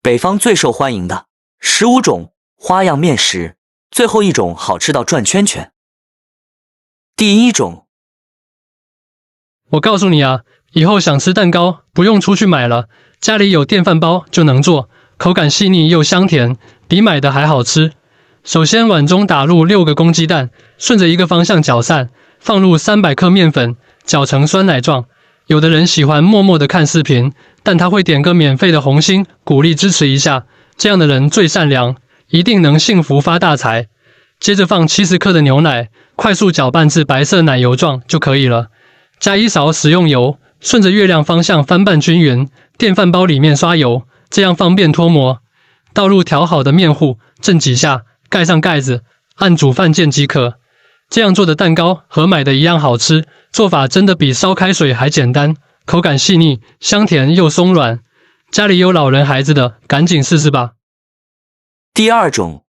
北方最受欢迎的15种花样面食，最后一种好吃到转圈圈。第一种，我告诉你啊，以后想吃蛋糕不用出去买了，家里有电饭煲就能做，口感细腻又香甜，比买的还好吃。首先碗中打入6个公鸡蛋，顺着一个方向搅散，放入300克面粉，搅成酸奶状。有的人喜欢默默地看视频，但他会点个免费的红心，鼓励支持一下。这样的人最善良，一定能幸福发大财。接着放70克的牛奶，快速搅拌至白色奶油状就可以了。加1勺食用油，顺着月亮方向翻拌均匀。电饭煲里面刷油，这样方便脱模。倒入调好的面糊，震几下，盖上盖子，按煮饭键即可。这样做的蛋糕和买的一样好吃，做法真的比烧开水还简单，口感细腻，香甜又松软。家里有老人孩子的，赶紧试试吧。第二种，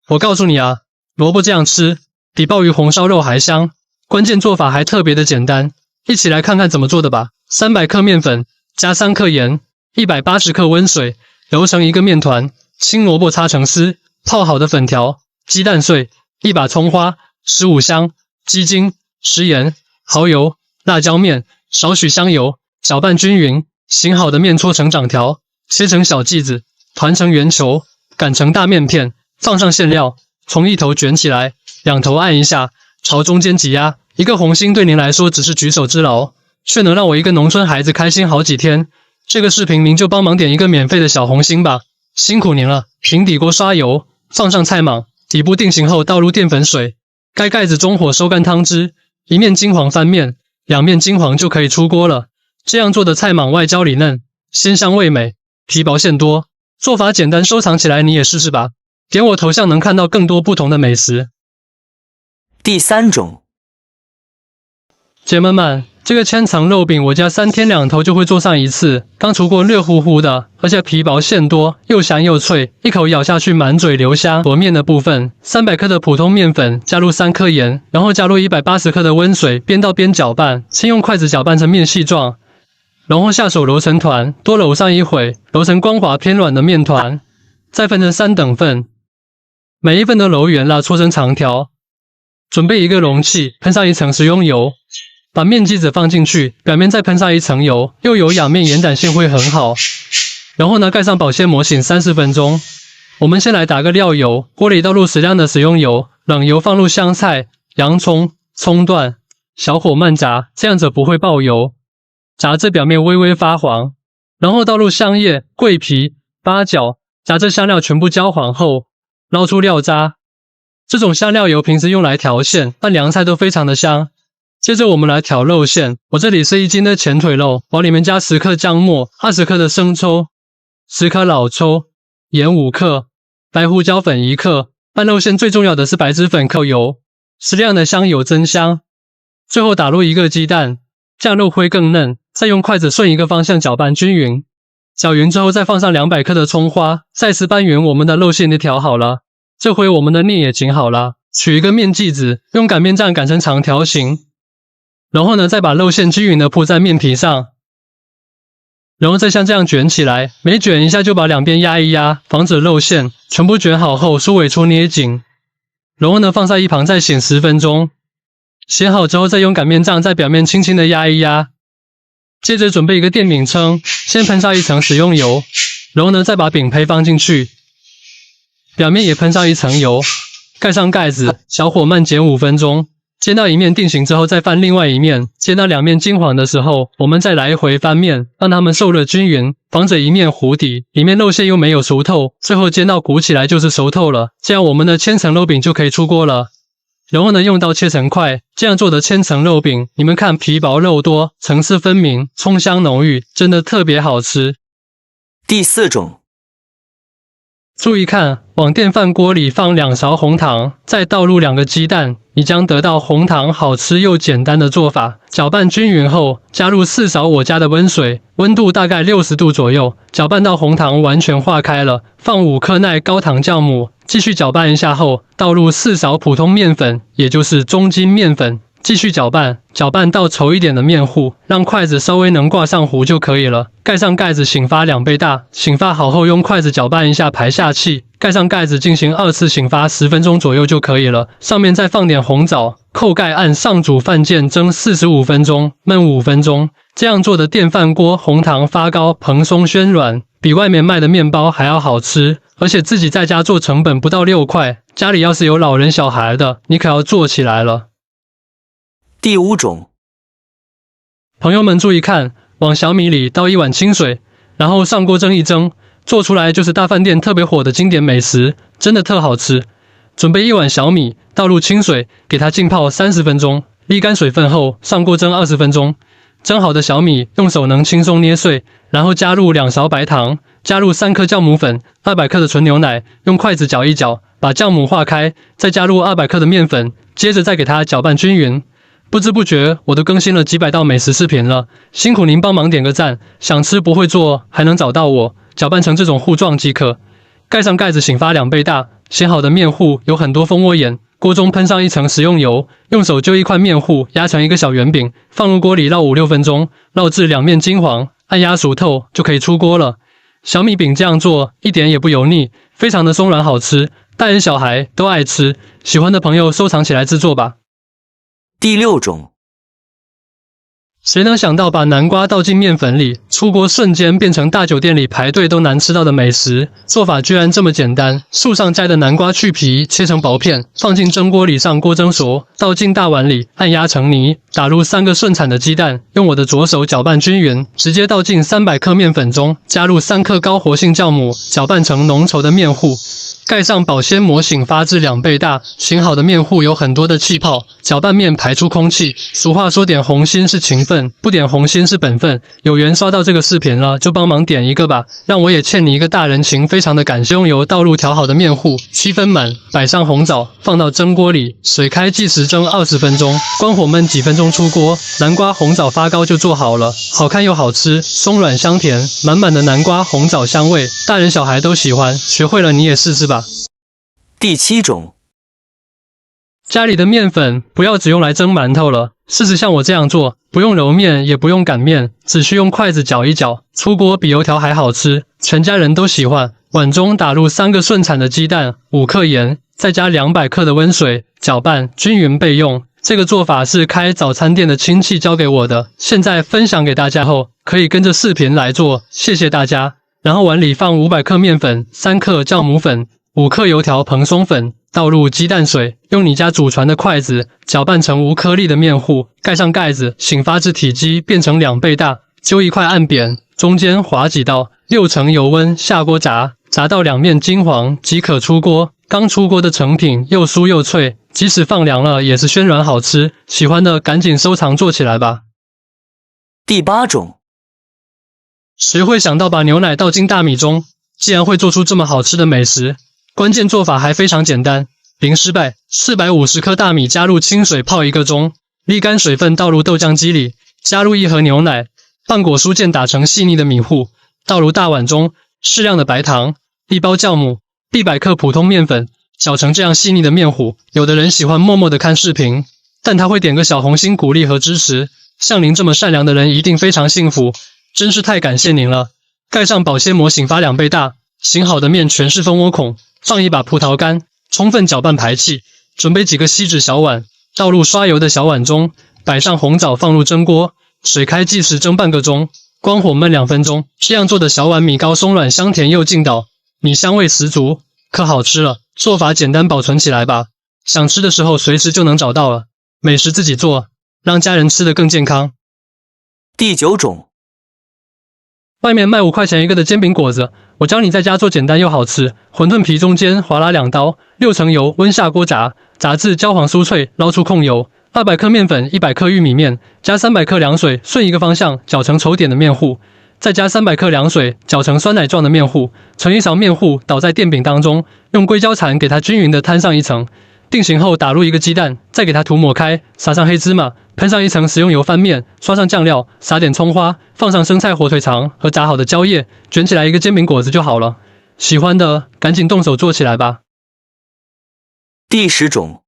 我告诉你啊，萝卜这样吃，比鲍鱼红烧肉还香，关键做法还特别的简单。一起来看看怎么做的吧。300克面粉，加3克盐，180克温水，揉成一个面团。青萝卜擦成丝，泡好的粉条，鸡蛋碎，1把葱花，15香，鸡精，食盐，蚝油，辣椒面，少许香油，搅拌均匀。醒好的面搓成掌条，切成小剂子，团成圆球，擀成大面片，放上馅料，从一头卷起来，2头按一下，朝中间挤压。一个红心对您来说只是举手之劳，却能让我一个农村孩子开心好几天。这个视频您就帮忙点一个免费的小红心吧，辛苦您了。平底锅刷油，放上菜蟒，底部定型后倒入淀粉水，盖盖子中火收干汤汁，一面金黄翻面，2面金黄就可以出锅了。这样做的菜蟒外焦里嫩，鲜香味美，皮薄馅多，做法简单，收藏起来你也试试吧。点我头像能看到更多不同的美食。第三种，姐妹们，这个千层肉饼我家3天2头就会做上一次，刚出锅热乎乎的，而且皮薄馅多，又香又脆，一口咬下去满嘴留香。和面的部分，300克的普通面粉，加入3克盐，然后加入180克的温水，边倒边搅拌，先用筷子搅拌成面细状，然后下手揉成团，多揉上一会，揉成光滑偏软的面团，再分成3等份，每一份都揉圆了，搓成长条。准备一个容器，喷上1层食用油，把面剂子放进去，表面再喷上1层油，又有养面延展性会很好。然后呢，盖上保鲜膜醒30分钟。我们先来打个料油，锅里倒入适量的食用油，冷油放入香菜、洋葱、葱段，小火慢炸，这样子不会爆油。炸至表面微微发黄，然后倒入香叶、桂皮、八角，炸至香料全部焦黄后，捞出料渣。这种香料油平时用来调馅，拌凉菜都非常的香。接着我们来调肉馅，我这里是1斤的前腿肉，往里面加10克姜末、20克的生抽、10颗老抽、盐5克、白胡椒粉1克。拌肉馅最重要的是白脂粉扣油，适量的香油增香。最后打入1个鸡蛋，这样肉会更嫩。再用筷子顺一个方向搅拌均匀，搅匀之后再放上200克的葱花，再次拌匀，我们的肉馅就调好了。这回我们的面也紧好了，取一个面剂子，用擀面杖擀成长条形，然后呢，再把肉馅均匀的铺在面皮上，然后再像这样卷起来，每卷一下就把两边压一压，防止肉馅。全部卷好后，梳尾处捏紧，然后呢，放在一旁再醒10分钟。醒好之后，再用擀面杖在表面轻轻的压一压。接着准备一个电饼铛，先喷上1层食用油，然后呢，再把饼胚放进去。表面也喷上1层油，盖上盖子，小火慢煎5分钟。煎到一面定型之后，再翻另外一面，煎到两面金黄的时候，我们再来一回翻面，让它们受热均匀，防止一面糊底，里面肉馅又没有熟透。最后煎到鼓起来就是熟透了，这样我们的千层肉饼就可以出锅了。然后呢，用刀切成块，这样做的千层肉饼，你们看皮薄肉多，层次分明，葱香浓郁，真的特别好吃。第4种，注意看，往电饭锅里放2勺红糖，再倒入2个鸡蛋，你将得到红糖好吃又简单的做法。搅拌均匀后，加入4勺我家的温水，温度大概60度左右，搅拌到红糖完全化开了，放5克耐高糖酵母，继续搅拌一下后，倒入4勺普通面粉，也就是中筋面粉，继续搅拌，搅拌到稠一点的面糊，让筷子稍微能挂上糊就可以了。盖上盖子，醒发2倍大。醒发好后，用筷子搅拌一下，排下气。盖上盖子，进行2次醒发10分钟左右就可以了。上面再放点红枣，扣盖按上煮饭键蒸45分钟，焖5分钟。这样做的电饭锅红糖发糕蓬松暄软，比外面卖的面包还要好吃。而且自己在家做成本不到6块，家里要是有老人小孩的，你可要做起来了。第5种，朋友们注意看，往小米里倒1碗清水，然后上锅蒸一蒸，做出来就是大饭店特别火的经典美食，真的特好吃。准备1碗小米，倒入清水，给它浸泡30分钟，沥干水分后上锅蒸20分钟。蒸好的小米用手能轻松捏碎，然后加入2勺白糖，加入3克酵母粉，200克的纯牛奶，用筷子搅一搅，把酵母化开，再加入200克的面粉，接着再给它搅拌均匀。不知不觉我都更新了几百道美食视频了，辛苦您帮忙点个赞，想吃不会做还能找到我，搅拌成这种糊状即可。盖上盖子，醒发2倍大。醒好的面糊有很多蜂窝眼，锅中喷上一层食用油，用手揪一块面糊压成一个小圆饼，放入锅里烙5-6分钟，烙至两面金黄，按压熟透就可以出锅了。小米饼这样做一点也不油腻，非常的松软好吃，大人小孩都爱吃，喜欢的朋友收藏起来制作吧。第6种，谁能想到把南瓜倒进面粉里，出锅瞬间变成大酒店里排队都难吃到的美食？做法居然这么简单，树上摘的南瓜去皮，切成薄片，放进蒸锅里上锅蒸熟，倒进大碗里，按压成泥，打入3个顺产的鸡蛋，用我的左手搅拌均匀，直接倒进300克面粉中，加入3克高活性酵母，搅拌成浓稠的面糊。盖上保鲜膜，醒发至2倍大。醒好的面糊有很多的气泡，搅拌面排出空气。俗话说点红心是情分，不点红心是本分。有缘刷到这个视频了，就帮忙点一个吧，让我也欠你一个大人情，非常的感谢。用油倒入调好的面糊，7分满，摆上红枣，放到蒸锅里，水开计时蒸20分钟，关火焖几分钟出锅，南瓜红枣发糕就做好了，好看又好吃，松软香甜，满满的南瓜红枣香味，大人小孩都喜欢。学会了你也试试吧。第7种，家里的面粉不要只用来蒸馒头了，试试像我这样做，不用揉面也不用擀面，只需用筷子搅一搅，出锅比油条还好吃，全家人都喜欢。碗中打入3个顺产的鸡蛋，5克盐，再加200克的温水，搅拌均匀备用。这个做法是开早餐店的亲戚教给我的，现在分享给大家后，可以跟着视频来做，谢谢大家。然后碗里放500克面粉，3克酵母粉，5克油条蓬松粉，倒入鸡蛋水，用你家祖传的筷子搅拌成无颗粒的面糊，盖上盖子，醒发至体积变成2倍大，揪一块按扁，中间划几道，6成油温下锅炸，炸到两面金黄即可出锅。刚出锅的成品又酥又脆，即使放凉了也是暄软好吃，喜欢的赶紧收藏做起来吧。第8种，谁会想到把牛奶倒进大米中，竟然会做出这么好吃的美食？关键做法还非常简单，零失败。450克大米加入清水泡1个钟，沥干水分倒入豆浆机里，加入1盒牛奶，半果蔬键打成细腻的米糊，倒入大碗中，适量的白糖，1包酵母，100克普通面粉，搅成这样细腻的面糊。有的人喜欢默默的看视频，但他会点个小红心鼓励和支持，像您这么善良的人一定非常幸福，真是太感谢您了。盖上保鲜膜，醒发2倍大。醒好的面全是蜂窝孔，放一把葡萄干，充分搅拌排气。准备几个锡纸小碗，倒入刷油的小碗中，摆上红枣，放入蒸锅，水开计时蒸半个钟，关火焖2分钟。这样做的小碗米糕松软香甜又劲道，米香味十足，可好吃了。做法简单，保存起来吧，想吃的时候随时就能找到了。美食自己做，让家人吃得更健康。第9种，外面卖5块钱一个的煎饼果子，我教你在家做，简单又好吃。馄饨皮中间划拉2刀，6成油温下锅炸，炸至焦黄酥脆，捞出控油。200克面粉，100克玉米面，加300克凉水，顺一个方向搅成稠点的面糊，再加300克凉水，搅成酸奶状的面糊。盛一勺面糊倒在电饼当中，用硅胶铲给它均匀的摊上一层。定型后打入1个鸡蛋，再给它涂抹开，撒上黑芝麻，喷上1层食用油翻面，刷上酱料，撒点葱花，放上生菜、火腿肠和炸好的蕉叶，卷起来一个煎饼果子就好了。喜欢的赶紧动手做起来吧。第10种，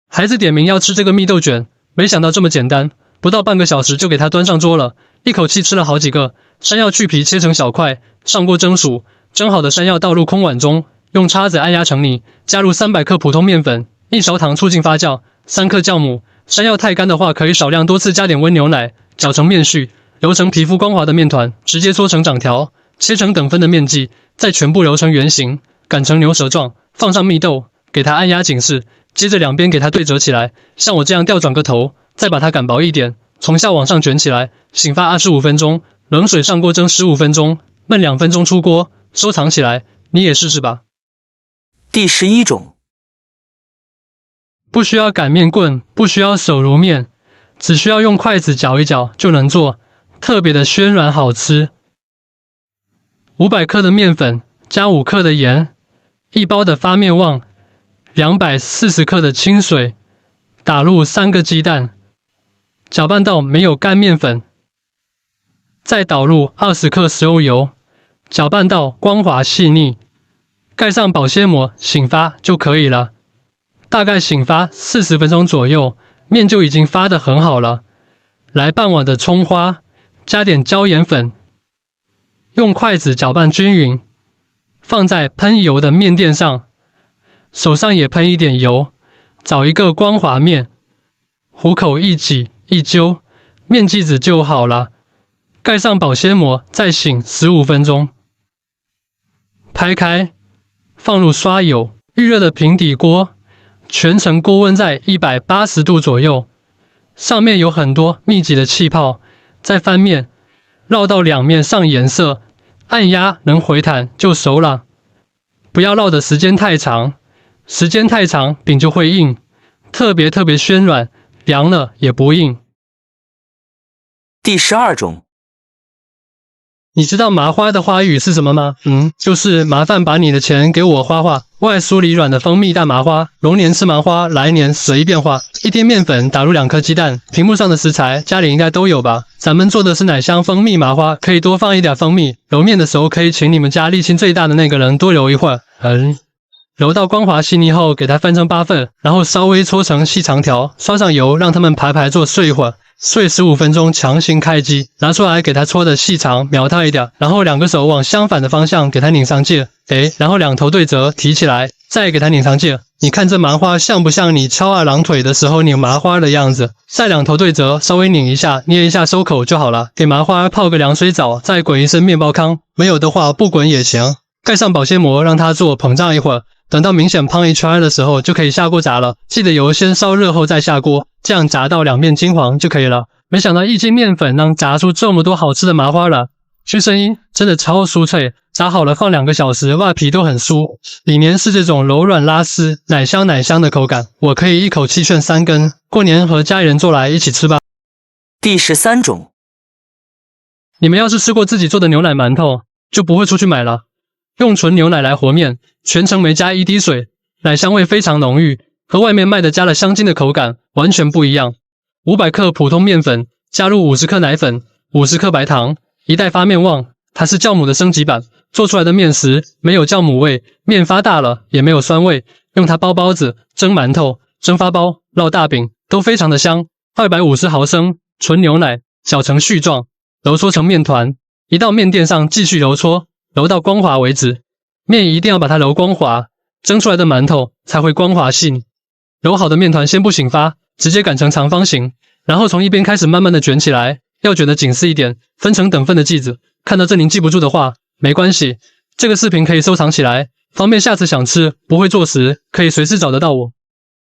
孩子点名要吃这个蜜豆卷，没想到这么简单，不到半个小时就给他端上桌了，一口气吃了好几个。山药去皮切成小块，上锅蒸熟，蒸好的山药倒入空碗中，用叉子按压成泥，加入300克普通面粉，1勺糖促进发酵，3克酵母。山药太干的话，可以少量多次加点温牛奶，搅成面絮，揉成皮肤光滑的面团，直接搓成掌条，切成等分的面剂，再全部揉成圆形，擀成牛舌状，放上蜜豆，给它按压紧实，接着两边给它对折起来，像我这样调转个头，再把它擀薄一点，从下往上卷起来，醒发25分钟，冷水上锅蒸15分钟，焖2分钟出锅，收藏起来。你也试试吧。第11种，不需要擀面棍，不需要手揉面，只需要用筷子搅一搅就能做，特别的暄软好吃。500克的面粉加5克的盐，1包的发面旺，240克的清水，打入3个鸡蛋，搅拌到没有干面粉，再倒入20克食用油，搅拌到光滑细腻，盖上保鲜膜醒发就可以了。大概醒发40分钟左右，面就已经发得很好了。来半碗的葱花，加点椒盐粉，用筷子搅拌均匀，放在喷油的面垫上，手上也喷一点油，找一个光滑面，虎口一挤一揪，面剂子就好了。盖上保鲜膜，再醒15分钟。拍开，放入刷油，预热的平底锅，全程锅温在180度左右，上面有很多密集的气泡，再翻面，绕到两面上颜色，按压能回弹就熟了。不要绕的时间太长，时间太长饼就会硬，特别暄软，凉了也不硬。第12种，你知道麻花的花语是什么吗？就是麻烦把你的钱给我花花。外酥里软的蜂蜜大麻花，龙年吃麻花，来年随便花。1天面粉打入2颗鸡蛋，屏幕上的食材家里应该都有吧？咱们做的是奶香蜂蜜麻花，可以多放一点蜂蜜。揉面的时候可以请你们家力气最大的那个人多揉一会儿。揉到光滑细腻后，给它分成8份，然后稍微搓成细长条，刷上油，让它们排做碎一会儿。碎15分钟，强行开机，拿出来给它搓的细长苗条一点，然后2个手往相反的方向给它拧上劲，然后2头对折提起来，再给它拧上劲。你看这麻花像不像你翘2郎腿的时候拧麻花的样子？再2头对折，稍微拧一下，捏一下收口就好了。给麻花泡个凉水澡，再滚一身面包糠，没有的话不滚也行。盖上保鲜膜，让它做膨胀一会儿。等到明显胖一圈的时候，就可以下锅炸了。记得油先烧热后再下锅，这样炸到两面金黄就可以了。没想到1斤面粉能炸出这么多好吃的麻花了。去声音真的超酥脆，炸好了放2个小时，外皮都很酥，里面是这种柔软拉丝、奶香的口感。我可以一口气炫3根，过年和家人做来一起吃吧。第13种，你们要是吃过自己做的牛奶馒头，就不会出去买了。用纯牛奶来和面，全程没加1滴水，奶香味非常浓郁，和外面卖的加了香精的口感完全不一样。500克普通面粉，加入50克奶粉，50克白糖，1袋发面旺，它是酵母的升级版，做出来的面食没有酵母味，面发大了也没有酸味，用它包包子、蒸馒头、蒸发包、烙大饼都非常的香。250毫升纯牛奶，搅成絮状，揉搓成面团，移到面垫上继续揉搓，揉到光滑为止。面一定要把它揉光滑，蒸出来的馒头才会光滑细腻。揉好的面团先不醒发，直接擀成长方形，然后从一边开始慢慢的卷起来，要卷得紧实一点，分成等份的剂子。看到这您记不住的话，没关系，这个视频可以收藏起来，方便下次想吃不会做时可以随时找得到我。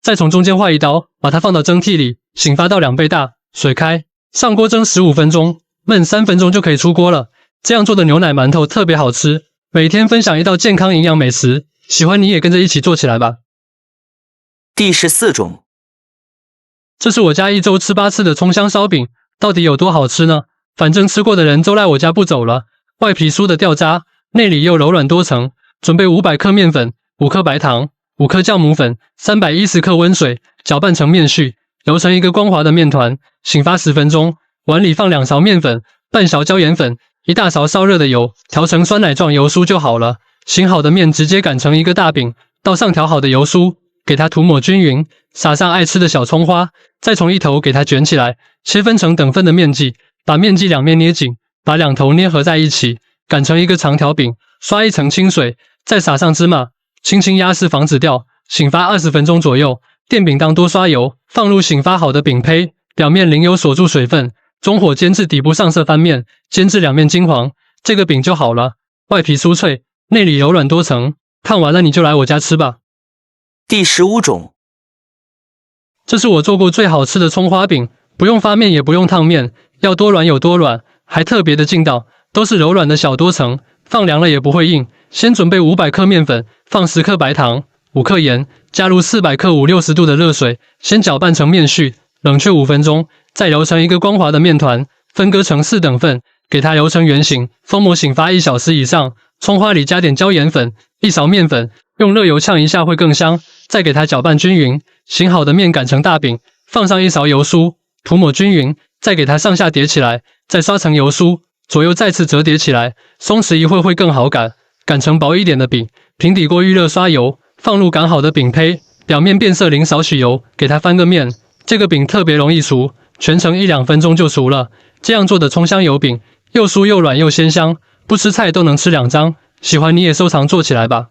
再从中间划一刀，把它放到蒸屉里，醒发到2倍大，水开，上锅蒸15分钟，焖3分钟就可以出锅了。这样做的牛奶馒头特别好吃，每天分享一道健康营养美食，喜欢你也跟着一起做起来吧。第14种，这是我家1周吃8次的葱香烧饼，到底有多好吃呢？反正吃过的人都赖我家不走了，外皮酥的掉渣，内里又柔软多层。准备500克面粉，5克白糖，5克酵母粉，310克温水，搅拌成面絮，揉成一个光滑的面团，醒发10分钟。碗里放2勺面粉，半勺椒盐粉，1大勺烧热的油，调成酸奶状油酥就好了。醒好的面直接擀成一个大饼，倒上调好的油酥，给它涂抹均匀，撒上爱吃的小葱花，再从一头给它卷起来，切分成等份的面剂，把面剂两面捏紧，把两头捏合在一起，擀成一个长条饼，刷一层清水，再撒上芝麻，轻轻压实防止掉，醒发20分钟左右。垫饼当多刷油，放入醒发好的饼胚，表面淋油锁住水分，中火煎至底部上色翻面，煎至两面金黄，这个饼就好了。外皮酥脆，内里柔软多层。看完了你就来我家吃吧。第15种，这是我做过最好吃的葱花饼，不用发面也不用烫面，要多软有多软，还特别的劲道，都是柔软的小多层，放凉了也不会硬。先准备500克面粉，放10克白糖，5克盐，加入400克560度的热水，先搅拌成面絮，冷却5分钟，再揉成一个光滑的面团，分割成4等份，给它揉成圆形，封膜醒发1小时以上。葱花里加点椒盐粉，1勺面粉，用热油呛一下会更香，再给它搅拌均匀。醒好的面擀成大饼，放上1勺油酥，涂抹均匀，再给它上下叠起来，再刷层油酥，左右再次折叠起来，松弛一会会更好擀。擀成薄一点的饼，平底锅预热刷油，放入擀好的饼胚，表面变色淋少许油，给它翻个面。这个饼特别容易熟，全程1-2分钟就熟了。这样做的葱香油饼，又酥又软又鲜香，不吃菜都能吃2张。喜欢你也收藏做起来吧。